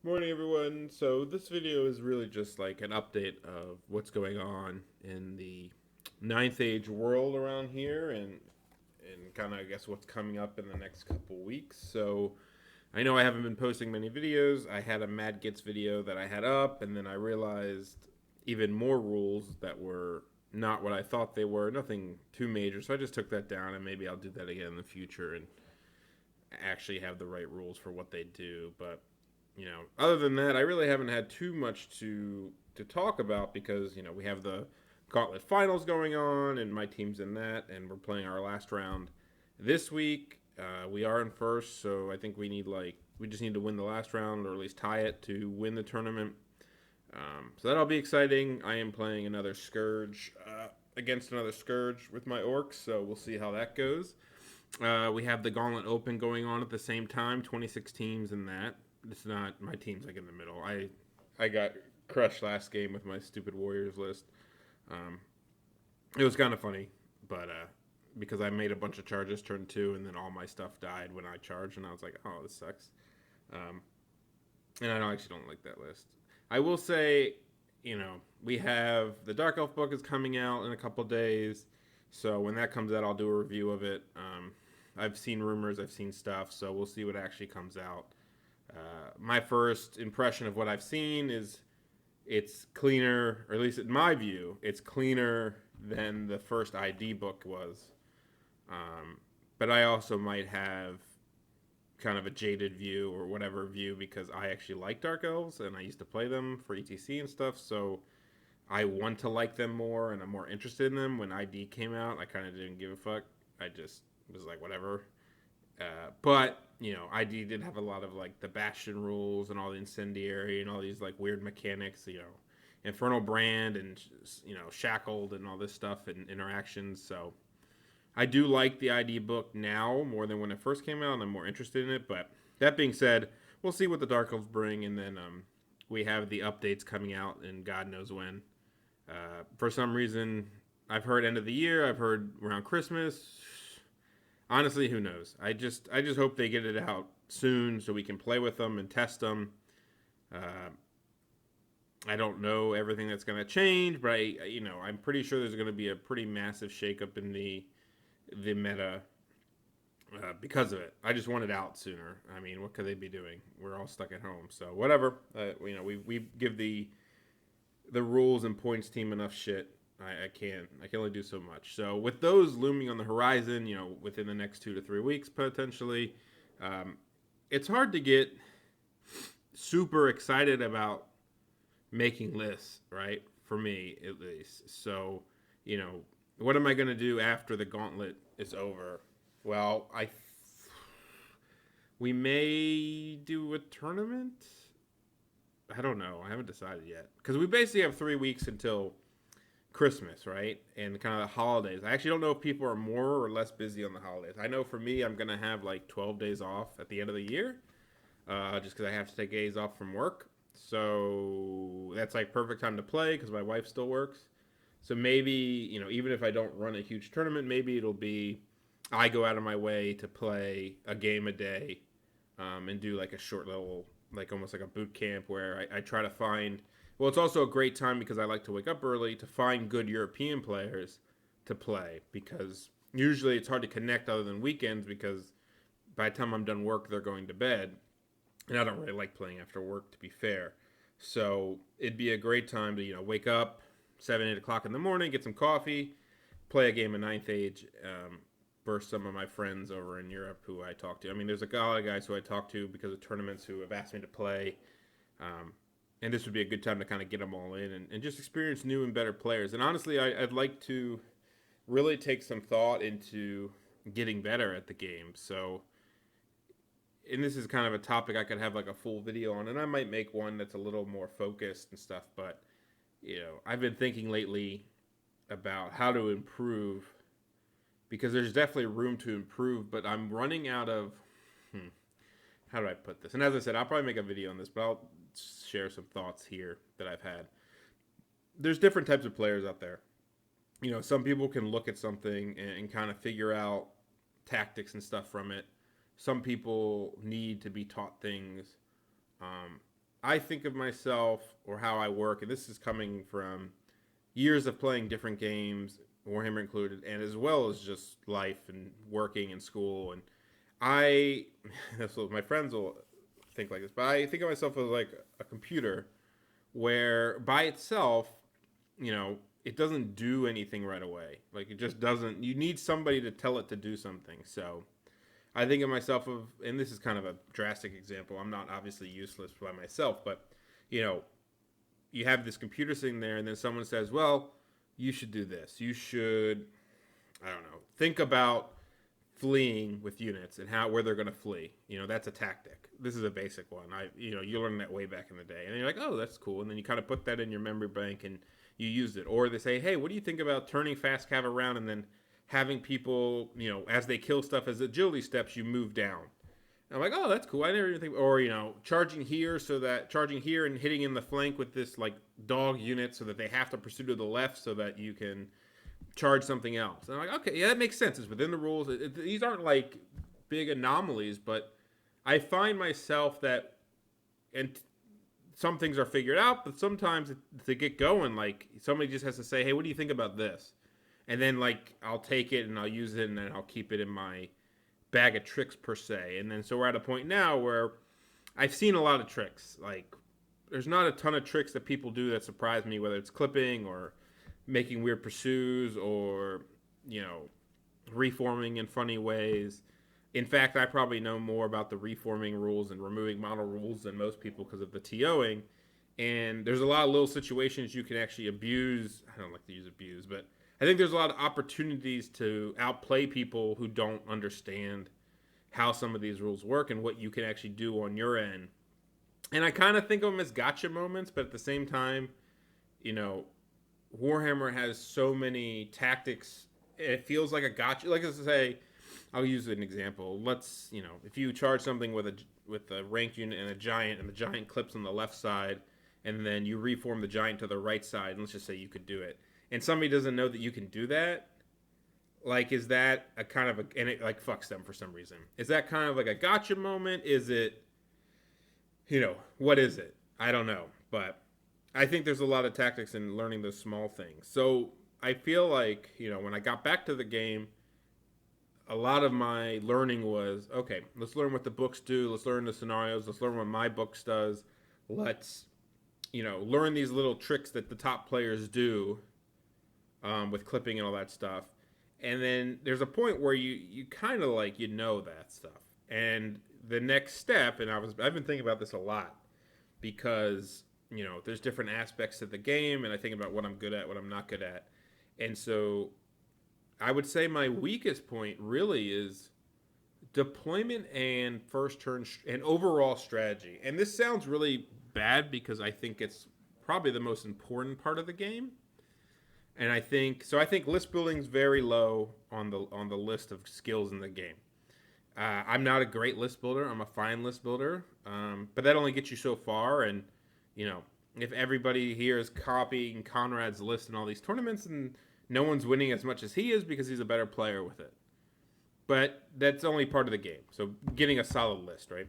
Morning, everyone. So this video is really just like an update of what's going on in the ninth age world around here, and kind of I guess what's coming up in the next couple weeks. So I know I haven't been posting many videos. I had a Mad Gets video that I had up, and then I realized even more rules that were not what I thought they were. Nothing too major, so I just took that down, and maybe I'll do that again in the future and actually have the right rules for what they do. But other than that, I really haven't had too much to talk about because we have the Gauntlet Finals going on, and my team's in that, and we're playing our last round this week. We are in first, so I think we just need to win the last round or at least tie it to win the tournament. So that'll be exciting. I am playing another Scourge against another Scourge with my Orcs, so we'll see how that goes. We have the Gauntlet Open going on at the same time, 26 teams in that. It's not my team's like in the middle. I got crushed last game with my stupid Warriors list. Um, it was kind of funny, but because I made a bunch of charges turn two, and then all my stuff died when I charged, and I was like, oh, this sucks. Um, and I actually don't like that list. I will say, we have the Dark Elf book is coming out in a couple days, so when that comes out, I'll do a review of it. I've seen rumors, I've seen stuff, so we'll see what actually comes out. My first impression of what I've seen is it's cleaner, or at least in my view, it's cleaner than the first ID book was. But I also might have kind of a jaded view or whatever view because I actually like Dark Elves and I used to play them for ETC and stuff, so I want to like them more and I'm more interested in them. When ID came out, I kind of didn't give a fuck. I just was like, whatever. But ID did have a lot of like the Bastion rules and all the incendiary and all these like weird mechanics. Infernal Brand and Shackled and all this stuff and interactions. So I do like the ID book now more than when it first came out, and I'm more interested in it. But that being said, we'll see what the Dark Elves bring, and then we have the updates coming out, and God knows when. For some reason, I've heard end of the year. I've heard around Christmas. Honestly, who knows? I just hope they get it out soon so we can play with them and test them. Uh, I don't know everything that's going to change, but I'm pretty sure there's going to be a pretty massive shakeup in the meta because of it. I just want it out sooner. I mean, what could they be doing? We're all stuck at home, so whatever. We give the rules and points team enough shit. I can only do so much. So with those looming on the horizon, within the next 2 to 3 weeks potentially, it's hard to get super excited about making lists, right? For me, at least. So, what am I going to do after the gauntlet is over? Well, we may do a tournament. I don't know. I haven't decided yet because we basically have 3 weeks until Christmas, right? And kind of the holidays. I actually don't know if people are more or less busy on the holidays. I know for me, I'm going to have like 12 days off at the end of the year just because I have to take days off from work. So that's like perfect time to play because my wife still works. So maybe, even if I don't run a huge tournament, maybe it'll be I go out of my way to play a game a day and do like a short little, like almost like a boot camp where I try to find. Well, it's also a great time because I like to wake up early to find good European players to play because usually it's hard to connect other than weekends because by the time I'm done work, they're going to bed. And I don't really like playing after work, to be fair. So it'd be a great time to, wake up 7, 8 o'clock in the morning, get some coffee, play a game of Ninth Age versus some of my friends over in Europe who I talk to. I mean, there's a lot of guys who I talk to because of tournaments who have asked me to play. And this would be a good time to kind of get them all in and just experience new and better players. And honestly, I'd like to really take some thought into getting better at the game. So, and this is kind of a topic I could have like a full video on, and I might make one that's a little more focused and stuff. But, I've been thinking lately about how to improve because there's definitely room to improve, but I'm running out of, how do I put this? And as I said, I'll probably make a video on this, but I'll share some thoughts here that I've had. There's different types of players out there. Some people can look at something and kind of figure out tactics and stuff from it. Some people need to be taught things. I think of myself or how I work, and this is coming from years of playing different games, Warhammer included, and as well as just life and working and school. And I, so my friends will think like this, but I think of myself as like a computer where by itself, it doesn't do anything right away. Like it just doesn't. You need somebody to tell it to do something. So I think of myself of, and this is kind of a drastic example. I'm not obviously useless by myself, but you know, you have this computer sitting there, and then someone says, "Well, you should do this. You should, I don't know, think about fleeing with units and where they're going to flee. That's a tactic. This is a basic one. You learned that way back in the day, and you're like, oh, that's cool. And then you kind of put that in your memory bank and you use it. Or they say, hey, what do you think about turning fast cav around and then having people, as they kill stuff as agility steps, you move down. And I'm like, oh, that's cool. I never even think. Or charging here and hitting in the flank with this like dog unit so that they have to pursue to the left so that you can charge something else. And I'm like, okay, yeah, that makes sense. It's within the rules. These aren't like big anomalies, but I find myself that, and some things are figured out, but sometimes to get going, like somebody just has to say, hey, what do you think about this? And then like I'll take it and I'll use it and then I'll keep it in my bag of tricks per se. And then so we're at a point now where I've seen a lot of tricks. Like there's not a ton of tricks that people do that surprise me, whether it's clipping or making weird pursues or, reforming in funny ways. In fact, I probably know more about the reforming rules and removing model rules than most people because of the TOing. And there's a lot of little situations you can actually abuse. I don't like to use abuse, but I think there's a lot of opportunities to outplay people who don't understand how some of these rules work and what you can actually do on your end. And I kind of think of them as gotcha moments, but at the same time, Warhammer has so many tactics. It feels like a gotcha. Like I say, I'll use an example. Let's, if you charge something with a ranked unit and the giant clips on the left side, and then you reform the giant to the right side, and let's just say you could do it, and somebody doesn't know that you can do that. Like, is that a kind of and it like fucks them for some reason? Is that kind of like a gotcha moment? Is it, what is it? I don't know, but I think there's a lot of tactics in learning those small things. So I feel like, when I got back to the game, a lot of my learning was, okay, let's learn what the books do. Let's learn the scenarios. Let's learn what my books does. Let's, learn these little tricks that the top players do with clipping and all that stuff. And then there's a point where you kind of like, that stuff. And the next step, and I've been thinking about this a lot because there's different aspects to the game, and I think about what I'm good at, what I'm not good at. And so I would say my weakest point really is deployment and first turn and overall strategy. And this sounds really bad because I think it's probably the most important part of the game. And I think list building is very low on the list of skills in the game. I'm not a great list builder. I'm a fine list builder, but that only gets you so far. And if everybody here is copying Conrad's list in all these tournaments, and no one's winning as much as he is because he's a better player with it. But that's only part of the game. So getting a solid list, right?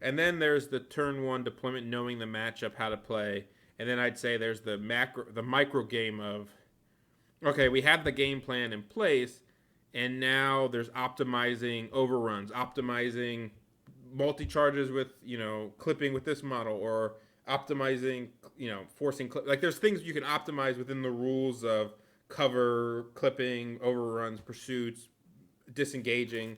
And then there's the turn one deployment, knowing the matchup, how to play. And then I'd say there's the micro game of, okay, we have the game plan in place, and now there's optimizing overruns, optimizing multi-charges with, clipping with this model, or optimizing, forcing, like there's things you can optimize within the rules of cover, clipping, overruns, pursuits, disengaging.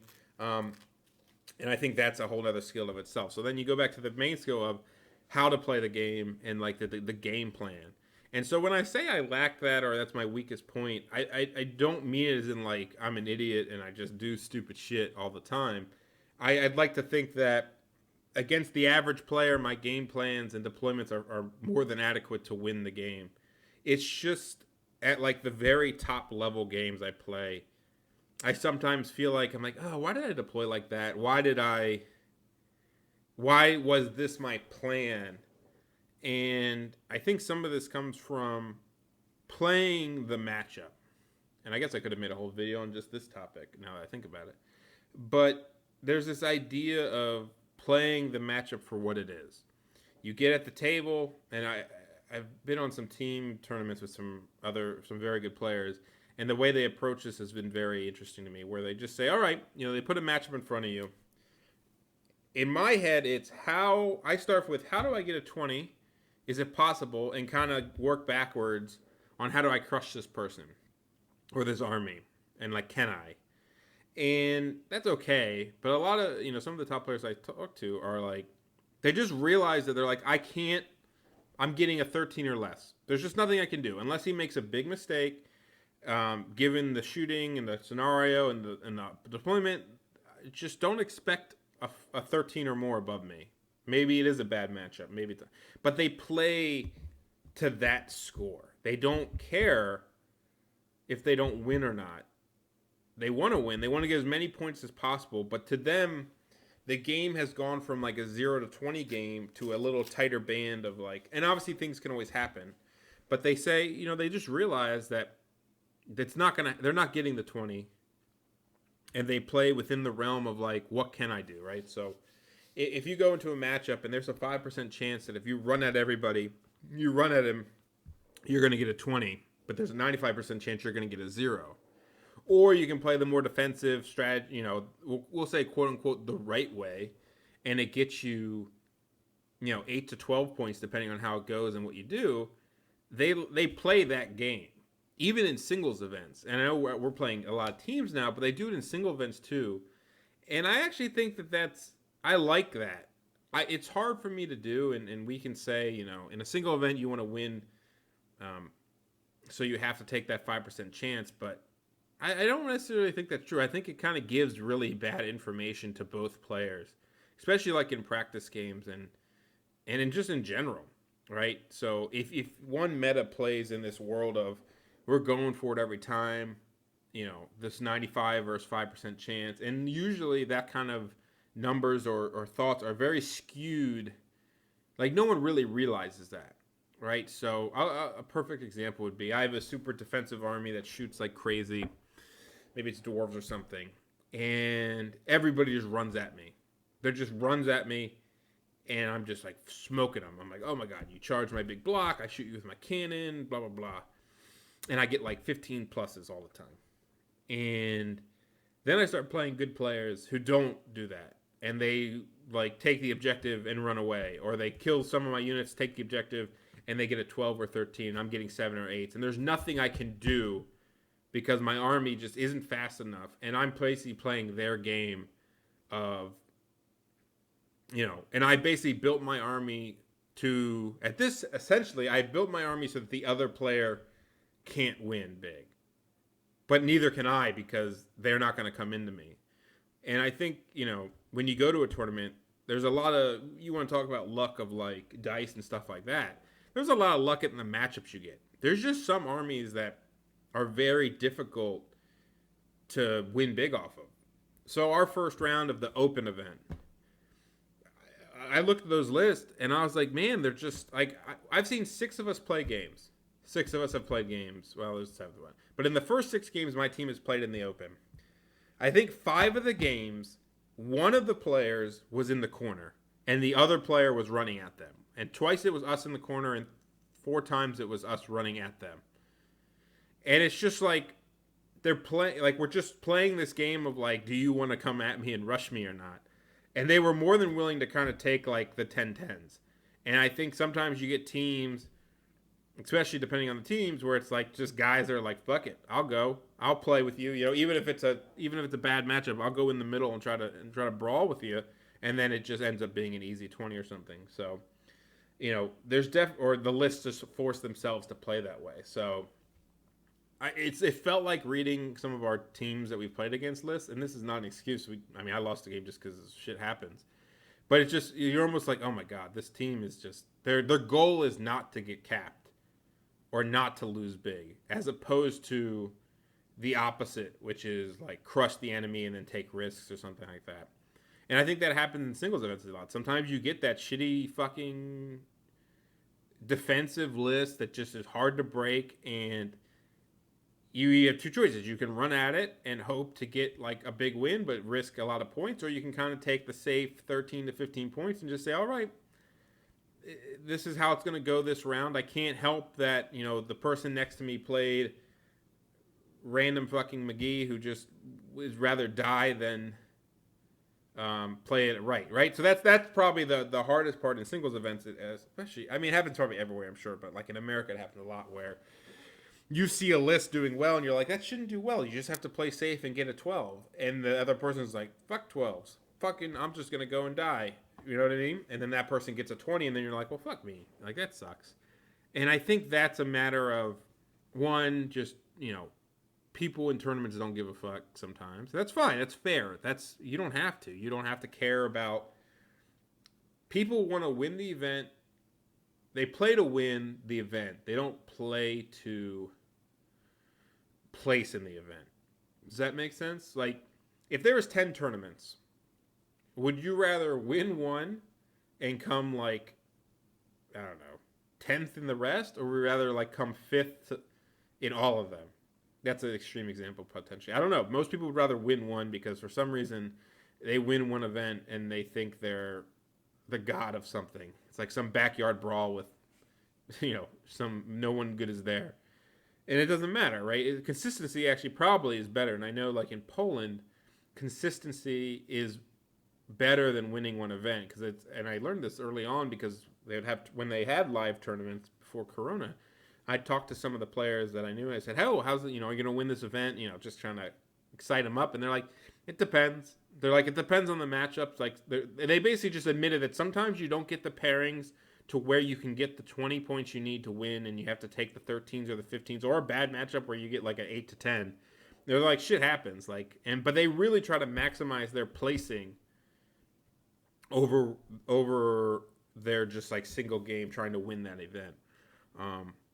And I think that's a whole other skill of itself. So then you go back to the main skill of how to play the game and like the game plan. And so when I say I lack that, or that's my weakest point, I don't mean it as in like I'm an idiot and I just do stupid shit all the time. I'd like to think that against the average player, my game plans and deployments are more than adequate to win the game. It's just at like the very top level games I play, I sometimes feel like I'm like, oh, why did I deploy like that? Why was this my plan? And I think some of this comes from playing the matchup. And I guess I could have made a whole video on just this topic now that I think about it. But there's this idea of playing the matchup for what it is. You get at the table, and I've been on some team tournaments with some very good players, and the way they approach this has been very interesting to me. Where they just say, "All right, they put a matchup in front of you." In my head, it's how I start with how do I get a 20? Is it possible? And kind of work backwards on how do I crush this person or this army, and like can I? And that's okay. But a lot of some of the top players I talk to are like they just realize that they're like I can't. I'm getting a 13 or less. There's just nothing I can do unless he makes a big mistake. Given the shooting and the scenario and the deployment, just don't expect a 13 or more above me. Maybe it is a bad matchup. Maybe it's but they play to that score. They don't care if they don't win or not. They want to win. They want to get as many points as possible. But to them, the game has gone from like a 0 to 20 game to a little tighter band of like, and obviously things can always happen. But they say, they just realize that they're not getting the 20. And they play within the realm of like, what can I do, right? So if you go into a matchup and there's a 5% chance that if you run at everybody, you run at him, you're going to get a 20. But there's a 95% chance you're going to get a 0. Or you can play the more defensive strategy, we'll say quote unquote the right way, and it gets you, 8 to 12 points depending on how it goes and what you do. They play that game, even in singles events. And I know we're playing a lot of teams now, but they do it in single events too. And I actually think I like that. It's hard for me to do, and we can say, in a single event you want to win, so you have to take that 5% chance, but I don't necessarily think that's true. I think it kind of gives really bad information to both players, especially like in practice games and in general, right? So if one meta plays in this world of we're going for it every time, this 95 versus 5% chance, and usually that kind of numbers or thoughts are very skewed. Like no one really realizes that, right? So a perfect example would be I have a super defensive army that shoots like crazy. Maybe it's dwarves or something, and everybody just runs at me. They just runs at me, and I'm just like smoking them. I'm like, oh my god, you charge my big block, I shoot you with my cannon, blah blah blah, and I get like 15 pluses all the time. And then I start playing good players who don't do that, and they like take the objective and run away, or they kill some of my units, take the objective, and they get a 12 or 13. I'm getting 7 or 8, and there's nothing I can do because my army just isn't fast enough, and I'm basically playing their game of, and I basically built my army essentially, I built my army so that the other player can't win big. But neither can I because they're not going to come into me. And I think, when you go to a tournament, there's a lot of, you want to talk about luck of like dice and stuff like that. There's a lot of luck in the matchups you get. There's just some armies that are very difficult to win big off of. So our first round of the open event, I looked at those lists and I was like, man, they're just like, I've seen 6 of us play games. 6 of us have played games. Well, there's 7th one. But in the first 6 games my team has played in the open, I think 5 of the games, one of the players was in the corner and the other player was running at them. And twice it was us in the corner and 4 times it was us running at them. And it's just like they're playing, like we're just playing this game of like, do you want to come at me and rush me or not? And they were more than willing to kind of take like the 10-10s. And I think sometimes you get teams, especially depending on the teams, where it's like just guys that are like, fuck it, I'll go, I'll play with you. Even if it's a bad matchup, I'll go in the middle and try to brawl with you. And then it just ends up being an easy 20 or something. So, there's or the lists just force themselves to play that way. So it felt like reading some of our teams that we've played against lists, and this is not an excuse. I lost the game just because shit happens. But it's just, you're almost like, oh my god, this team is just, their goal is not to get capped or not to lose big, as opposed to the opposite, which is like crush the enemy and then take risks or something like that. And I think that happens in singles events a lot. Sometimes you get that shitty fucking defensive list that just is hard to break, and you have 2 choices. You can run at it and hope to get like a big win but risk a lot of points, or you can kind of take the safe 13 to 15 points and just say, all right, this is how it's going to go this round. I can't help that, the person next to me played random fucking McGee who just would rather die than play it right. So that's probably the hardest part in singles events, especially. I mean, it happens probably everywhere, I'm sure, but like in America, it happens a lot where you see a list doing well, and you're like, that shouldn't do well. You just have to play safe and get a 12, and the other person's like, fuck 12s, fucking, I'm just gonna go and die. You know what I mean? And then that person gets a 20, and then you're like, well, fuck me, like that sucks. And I think that's a matter of one, just people in tournaments don't give a fuck sometimes. That's fine. That's fair. You don't have to. You don't have to care about. People want to win the event. They play to win the event. They don't play to place in the event. Does that make sense? Like, if there was 10 tournaments, would you rather win one and come like, I don't know, 10th in the rest, or would you rather like come 5th in all of them? That's an extreme example, potentially. I don't know. Most people would rather win one because for some reason they win one event and they think they're the god of something. It's like some backyard brawl with, some no one good is there. And it doesn't matter, right? Consistency actually probably is better. And I know, like in Poland, consistency is better than winning one event because and I learned this early on because they would have when they had live tournaments before Corona. I talked to some of the players that I knew. I said, "Oh, how's it? Are you going to win this event?" Just trying to excite them up. And they're like, "It depends." They're like, "It depends on the matchups." Like they basically just admitted that sometimes you don't get the pairings to where you can get the 20 points you need to win, and you have to take the 13s or the 15s, or a bad matchup where you get like an 8 to 10. They're like, shit happens. But they really try to maximize their placing over their just like single game trying to win that event.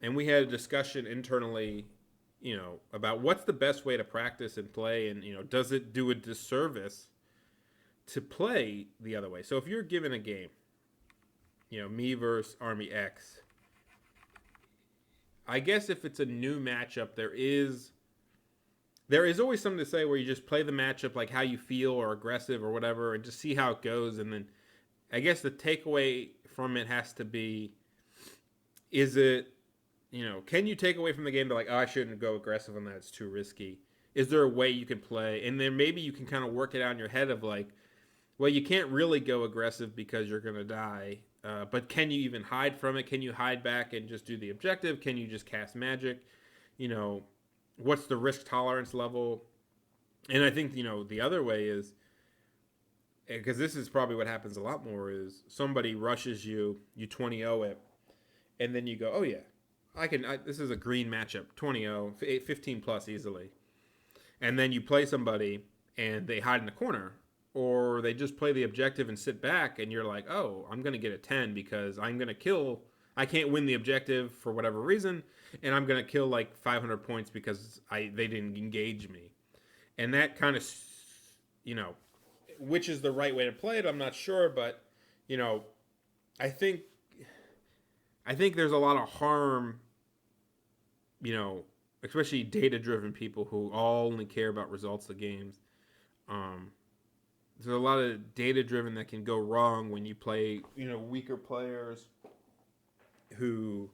And we had a discussion internally, about what's the best way to practice and play, and does it do a disservice to play the other way? So if you're given a game, me versus Army X, I guess if it's a new matchup, there is always something to say where you just play the matchup like how you feel or aggressive or whatever, and just see how it goes. And then I guess the takeaway from it has to be, is it, can you take away from the game to like, oh, I shouldn't go aggressive on that, it's too risky? Is there a way you can play? And then maybe you can kind of work it out in your head of like, well, you can't really go aggressive because you're going to die. But can you even hide from it? Can you hide back and just do the objective? Can you just cast magic? What's the risk tolerance level? And I think, the other way is, because this is probably what happens a lot more, is somebody rushes you 20-0 it, and then you go, oh yeah, this is a green matchup, 20-0, 15 plus easily. And then you play somebody and they hide in the corner, or they just play the objective and sit back, and you're like, oh, I'm going to get a 10 because I'm going to kill. I can't win the objective for whatever reason, and I'm going to kill like 500 points because they didn't engage me. And that kind of, which is the right way to play it, I'm not sure, but, I think there's a lot of harm, especially data-driven people who all only care about results of games. There's a lot of data-driven that can go wrong when you play, weaker players who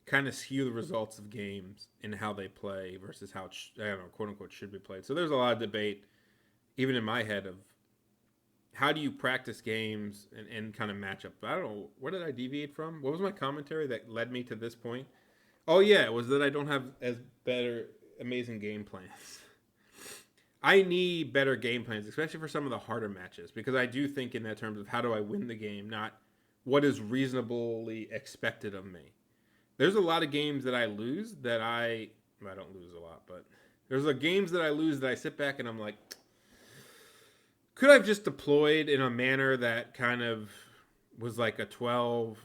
kind of skew the results of games and how they play versus how, quote-unquote, should be played. So there's a lot of debate, even in my head, of how do you practice games and kind of match up. I don't know, what did I deviate from? What was my commentary that led me to this point? Oh, yeah, it was that I don't have as better, amazing game plans. I need better game plans, especially for some of the harder matches, because I do think in that terms of how do I win the game, not what is reasonably expected of me. There's a lot of games that I lose that I don't lose a lot, but there's games that I lose that I sit back and I'm like, could I have just deployed in a manner that kind of was like a 12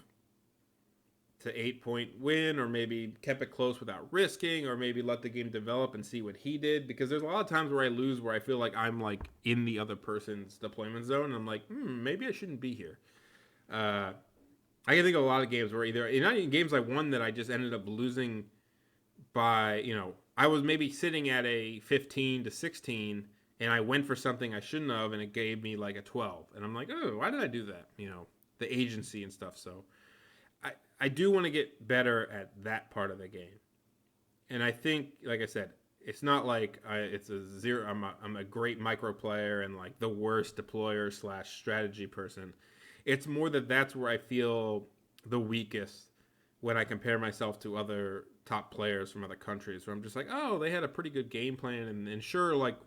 to 8 point win, or maybe kept it close without risking, or maybe let the game develop and see what he did? Because there's a lot of times where I lose where I feel like I'm like in the other person's deployment zone, and I'm like, maybe I shouldn't be here. I can think of a lot of games where either not even games I won that I just ended up losing by, I was maybe sitting at a 15 to 16 and I went for something I shouldn't have, and it gave me like a 12, and I'm like, oh, why did I do that? The agency and stuff. So I do want to get better at that part of the game. And I think, like I said, it's not like it's a zero. I'm a great micro player and like the worst deployer slash strategy person. It's more that that's where I feel the weakest when I compare myself to other top players from other countries. Where I'm just like, oh, they had a pretty good game plan, and sure, like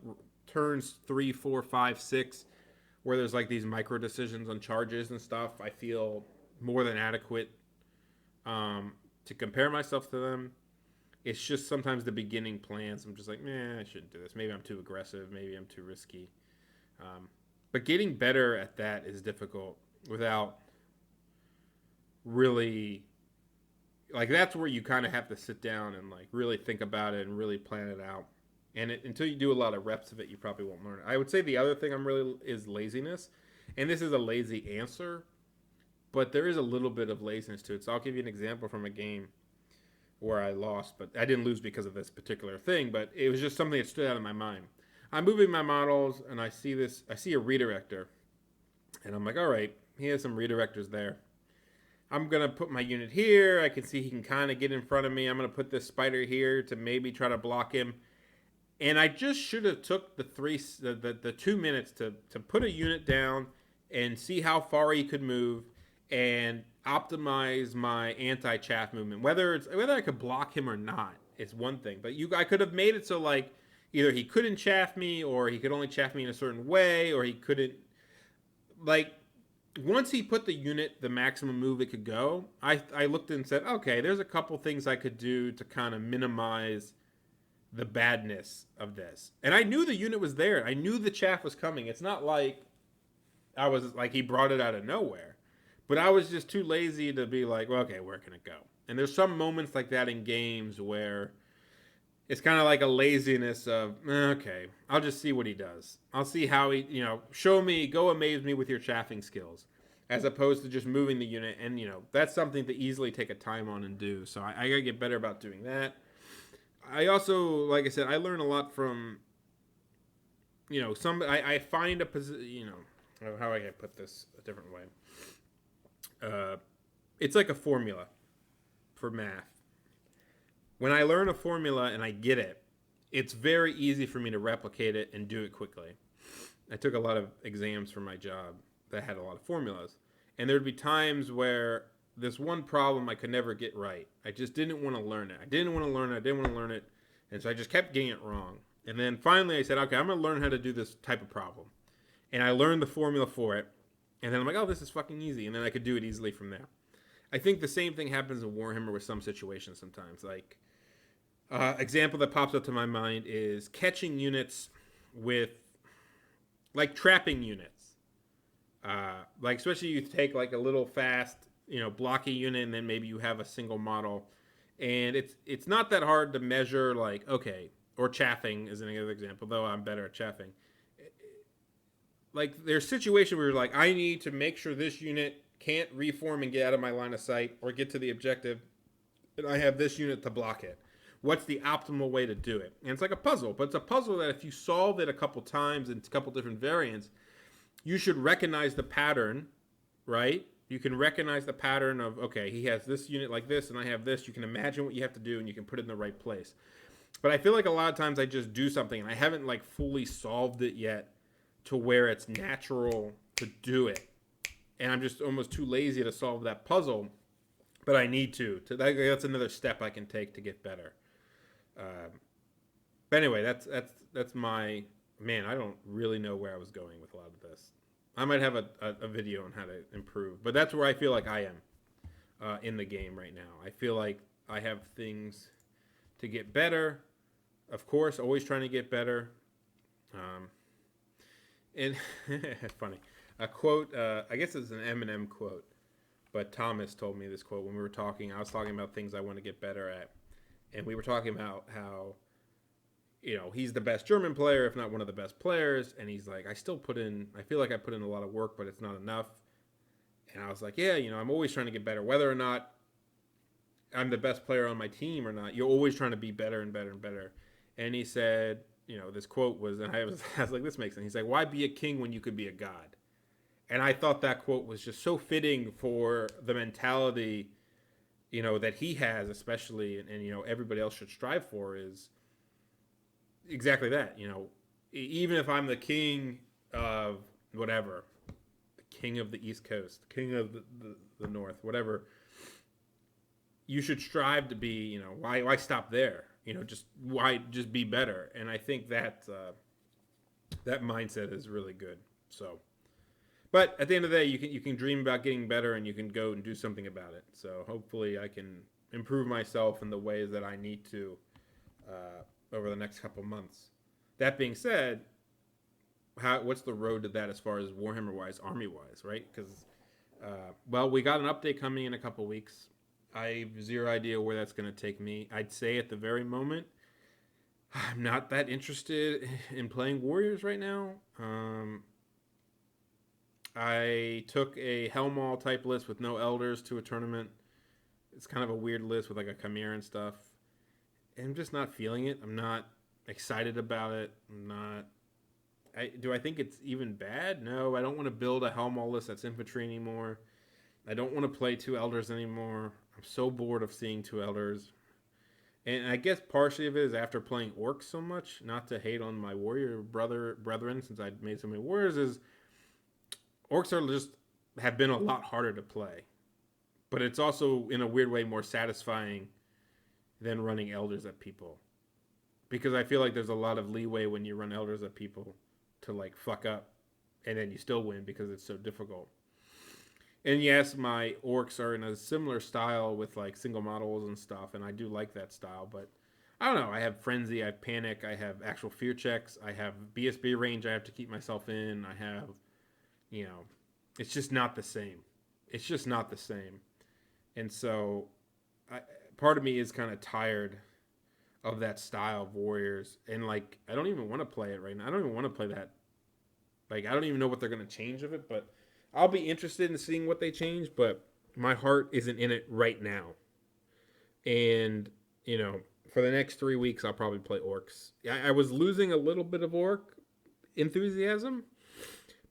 turns 3, 4, 5, 6, where there's like these micro decisions on charges and stuff. I feel more than adequate to compare myself to them. It's just sometimes the beginning plans. I'm just like, I shouldn't do this. Maybe I'm too aggressive. Maybe I'm too risky. But getting better at that is difficult without really, like, that's where you kind of have to sit down and like really think about it and really plan it out. And until you do a lot of reps of it, you probably won't learn it. I would say the other thing is laziness, and this is a lazy answer, but there is a little bit of laziness to it. So I'll give you an example from a game where I lost, but I didn't lose because of this particular thing, but it was just something that stood out in my mind. I'm moving my models and I see a redirector, and I'm like, all right, he has some redirectors there. I'm going to put my unit here. I can see he can kind of get in front of me. I'm going to put this spider here to maybe try to block him. And I just should have took the 2 minutes to put a unit down and see how far he could move and optimize my anti-chaff movement. Whether I could block him or not, it's one thing. But I could have made it so like either he couldn't chaff me, or he could only chaff me in a certain way, or he couldn't, like, once he put the unit the maximum move it could go, I looked and said, okay, there's a couple things I could do to kind of minimize the badness of this. And I knew the unit was there. I knew the chaff was coming. It's not like I was like he brought it out of nowhere. But I was just too lazy to be like, well, okay, where can it go? And there's some moments like that in games where it's kind of like a laziness of, okay, I'll just see what he does. I'll see how he, show me, go amaze me with your chaffing skills, as opposed to just moving the unit. And, that's something to easily take a time on and do. So I got to get better about doing that. I also, like I said, I learn a lot from, I find a position, how I can put this a different way. It's like a formula for math. When I learn a formula and I get it, it's very easy for me to replicate it and do it quickly. I took a lot of exams for my job that had a lot of formulas. And there'd be times where this one problem I could never get right. I just didn't want to learn it. I didn't want to learn it. And so I just kept getting it wrong. And then finally I said, okay, I'm going to learn how to do this type of problem. And I learned the formula for it. And then I'm like, oh, this is fucking easy. And then I could do it easily from there. I think the same thing happens in Warhammer with some situations sometimes. Like, example that pops up to my mind is catching units with, like, trapping units. Like, especially you take, like, a little fast, blocky unit, and then maybe you have a single model. And it's not that hard to measure, like, okay, or chaffing is another example, though I'm better at chaffing. Like, there's situations where you're like, I need to make sure this unit can't reform and get out of my line of sight or get to the objective, and I have this unit to block it. What's the optimal way to do it? And it's like a puzzle, but it's a puzzle that if you solve it a couple times in a couple different variants, you should recognize the pattern, right? You can recognize the pattern of, okay, he has this unit like this, and I have this. You can imagine what you have to do, and you can put it in the right place. But I feel like a lot of times I just do something, and I haven't, like, fully solved it yet to where it's natural to do it. And I'm just almost too lazy to solve that puzzle, but I need to. That's another step I can take to get better. But anyway, that's my, man, I don't really know where I was going with a lot of this. I might have a video on how to improve, but that's where I feel like I am in the game right now. I feel like I have things to get better. Of course, always trying to get better. And it's funny. A quote, I guess it's an Eminem quote, but Thomas told me this quote when we were talking. I was talking about things I want to get better at. And we were talking about how, he's the best German player, if not one of the best players. And he's like, I feel like I put in a lot of work, but it's not enough. And I was like, yeah, I'm always trying to get better. Whether or not I'm the best player on my team or not, you're always trying to be better and better and better. And he said, this quote was, and I was like, this makes sense. He's like, why be a king when you could be a god? And I thought that quote was just so fitting for the mentality that he has, especially, and everybody else should strive for, is exactly that. Even if I'm the king of whatever, the king of the East Coast, king of the North, whatever, you should strive to be, why stop there? Just be better. And I think that mindset is really good. So, but at the end of the day, you can dream about getting better, and you can go and do something about it. So hopefully, I can improve myself in the ways that I need to over the next couple months. That being said, what's the road to that as far as Warhammer wise, army wise, right? Because well, we got an update coming in a couple weeks. I have zero idea where that's going to take me. I'd say at the very moment, I'm not that interested in playing Warriors right now. I took a Helmall type list with no elders to a tournament. It's kind of a weird list with like a Chimera and stuff. And I'm just not feeling it. I'm not excited about it. Do I think it's even bad? No, I don't want to build a Helmall list that's infantry anymore. I don't want to play two elders anymore. I'm so bored of seeing two elders. And I guess partially of it is after playing orcs so much, not to hate on my warrior brethren, since I made so many warriors, is orcs have been a lot harder to play. But it's also, in a weird way, more satisfying than running elders at people. Because I feel like there's a lot of leeway when you run elders at people to like fuck up, and then you still win because it's so difficult. And yes, my orcs are in a similar style with like single models and stuff, and I do like that style, but I don't know. I have Frenzy, I have Panic, I have actual fear checks, I have BSB range I have to keep myself in, I have, it's just not the same. It's just not the same. And so part of me is kind of tired of that style of Warriors, and like I don't even want to play it right now. I don't even want to play that. Like I don't even know what they're going to change of it, but I'll be interested in seeing what they change, but my heart isn't in it right now. And, for the next 3 weeks, I'll probably play orcs. I was losing a little bit of orc enthusiasm,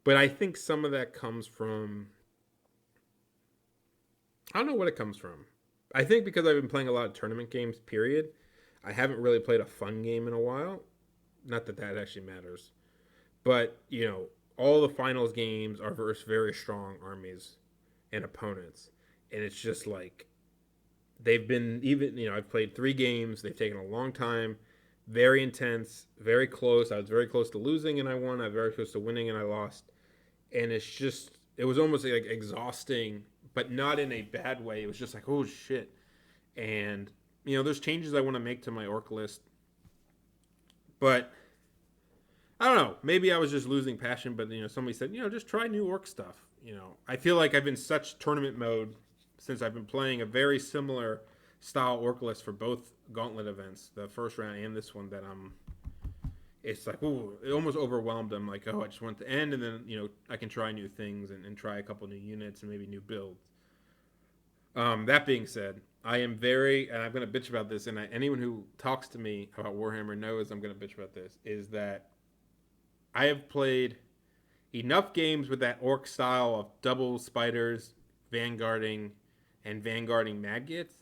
but I think some of that comes from, I don't know what it comes from. I think because I've been playing a lot of tournament games, period, I haven't really played a fun game in a while. Not that actually matters. But, all the finals games are versus very strong armies and opponents. And it's just like, they've been even, I've played 3 games. They've taken a long time. Very intense, very close. I was very close to losing and I won. I was very close to winning and I lost. And it was almost like exhausting, but not in a bad way. It was just like, oh shit. And, there's changes I want to make to my orc list. But I don't know. Maybe I was just losing passion, but somebody said, just try new orc stuff. I feel like I've been in such tournament mode since I've been playing a very similar style orc list for both Gauntlet events, the first round and this one, that it's like, ooh, it almost overwhelmed. I'm like, oh, I just want to end, and then I can try new things and try a couple new units and maybe new builds. That being said, I am and I'm going to bitch about this, and anyone who talks to me about Warhammer knows I'm going to bitch about this, is that I have played enough games with that orc style of double spiders, vanguarding maggots.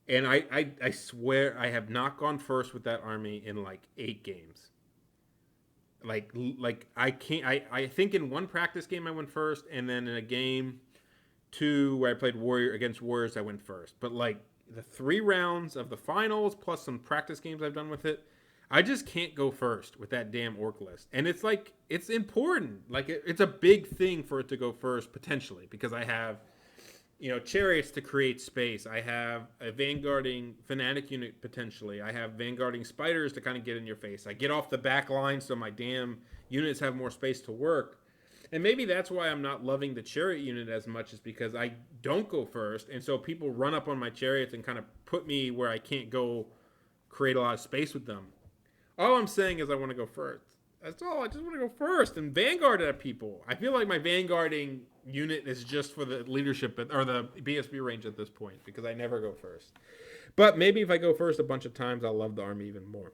And I swear I have not gone first with that army in like 8 games. Like I can't. I think in one practice game I went first, and then in a game 2 where I played against Warriors I went first. But like the 3 rounds of the finals plus some practice games I've done with it, I just can't go first with that damn orc list. And it's like, it's important. Like, it's a big thing for it to go first, potentially, because I have, chariots to create space. I have a vanguarding fanatic unit, potentially. I have vanguarding spiders to kind of get in your face. I get off the back line so my damn units have more space to work. And maybe that's why I'm not loving the chariot unit as much, is because I don't go first. And so people run up on my chariots and kind of put me where I can't go create a lot of space with them. All I'm saying is I want to go first. That's all. I just want to go first and vanguard at people. I feel like my vanguarding unit is just for the leadership or the BSB range at this point, because I never go first. But maybe if I go first a bunch of times, I'll love the army even more.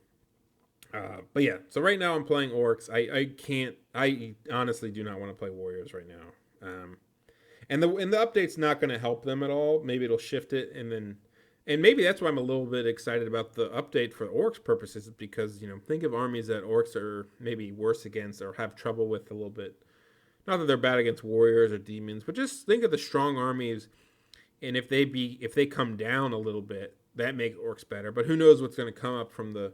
But yeah, so right now I'm playing orcs. I honestly do not want to play warriors right now. And the update's not going to help them at all. Maybe it'll shift it, and maybe that's why I'm a little bit excited about the update for orcs purposes, because think of armies that orcs are maybe worse against or have trouble with a little bit. Not that they're bad against warriors or demons, but just think of the strong armies, and if they come down a little bit, that makes orcs better. But who knows what's going to come up from the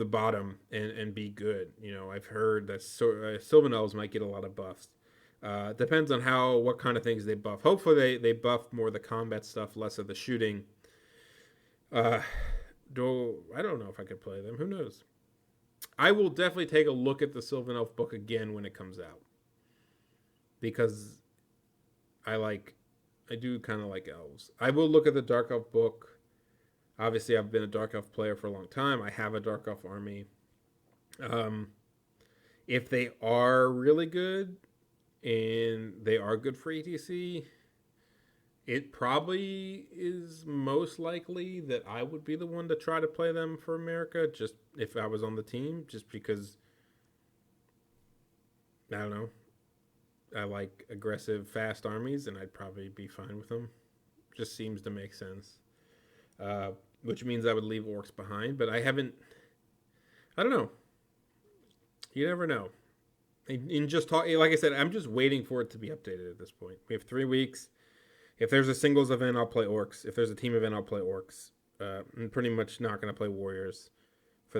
bottom and be good. I've heard that Sylvan Elves might get a lot of buffs. Depends on what kind of things they buff. Hopefully they buff more of the combat stuff, less of the shooting. I don't know if I could play them. Who knows? I will definitely take a look at the Sylvan Elf book again when it comes out, because I do kind of like elves. I will look at the Dark Elf book. Obviously, I've been a Dark Elf player for a long time. I have a Dark Elf army. If they are really good and they are good for ETC, it probably is most likely that I would be the one to try to play them for America, just if I was on the team, just because, I don't know, I like aggressive, fast armies, and I'd probably be fine with them. Just seems to make sense. Which means I would leave orcs behind, but I don't know. You never know. Like I said, I'm just waiting for it to be updated at this point. We have 3 weeks. If there's a singles event, I'll play orcs. If there's a team event, I'll play orcs. I'm pretty much not going to play warriors for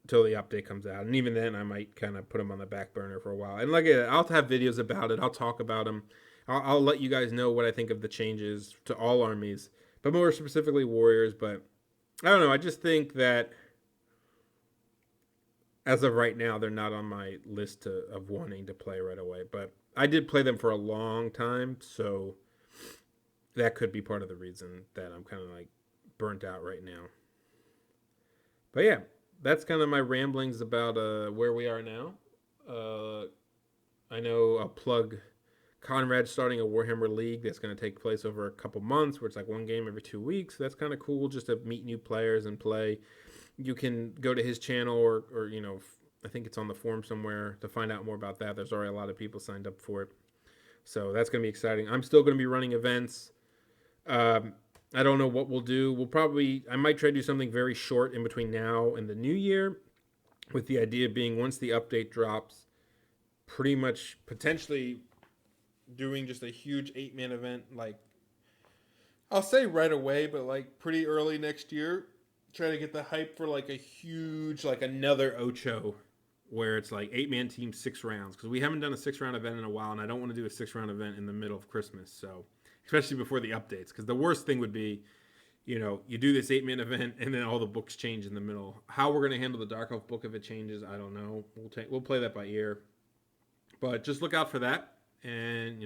till the update comes out. And even then, I might kind of put them on the back burner for a while. And I'll have videos about it. I'll talk about them. I'll let you guys know what I think of the changes to all armies, but more specifically warriors. But I don't know. I just think that as of right now, they're not on my list of wanting to play right away. But I did play them for a long time, so that could be part of the reason that I'm kind of burnt out right now. But yeah, that's kind of my ramblings about where we are now. I know I'll plug Conrad starting a Warhammer League that's going to take place over a couple months, where it's like one game every 2 weeks. So that's kind of cool, just to meet new players and play. You can go to his channel or I think it's on the forum somewhere to find out more about that. There's already a lot of people signed up for it. So that's going to be exciting. I'm still going to be running events. I don't know what we'll do. I might try to do something very short in between now and the new year, with the idea being once the update drops, pretty much potentially doing just a huge 8-man event, I'll say right away, but pretty early next year, try to get the hype for a huge, another Ocho, where it's 8-man team, 6 rounds, because we haven't done a 6-round event in a while, and I don't want to do a 6-round event in the middle of Christmas, so especially before the updates, because the worst thing would be, you do this 8-man event and then all the books change in the middle. How we're going to handle the Dark Elf book if it changes, I don't know. We'll play that by ear, but just look out for that. And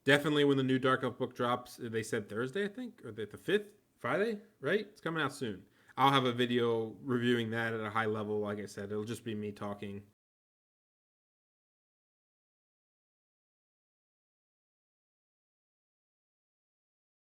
definitely when the new Dark Elf book drops, they said Thursday, I think, or the 5th, Friday, right? It's coming out soon. I'll have a video reviewing that at a high level. Like I said, it'll just be me talking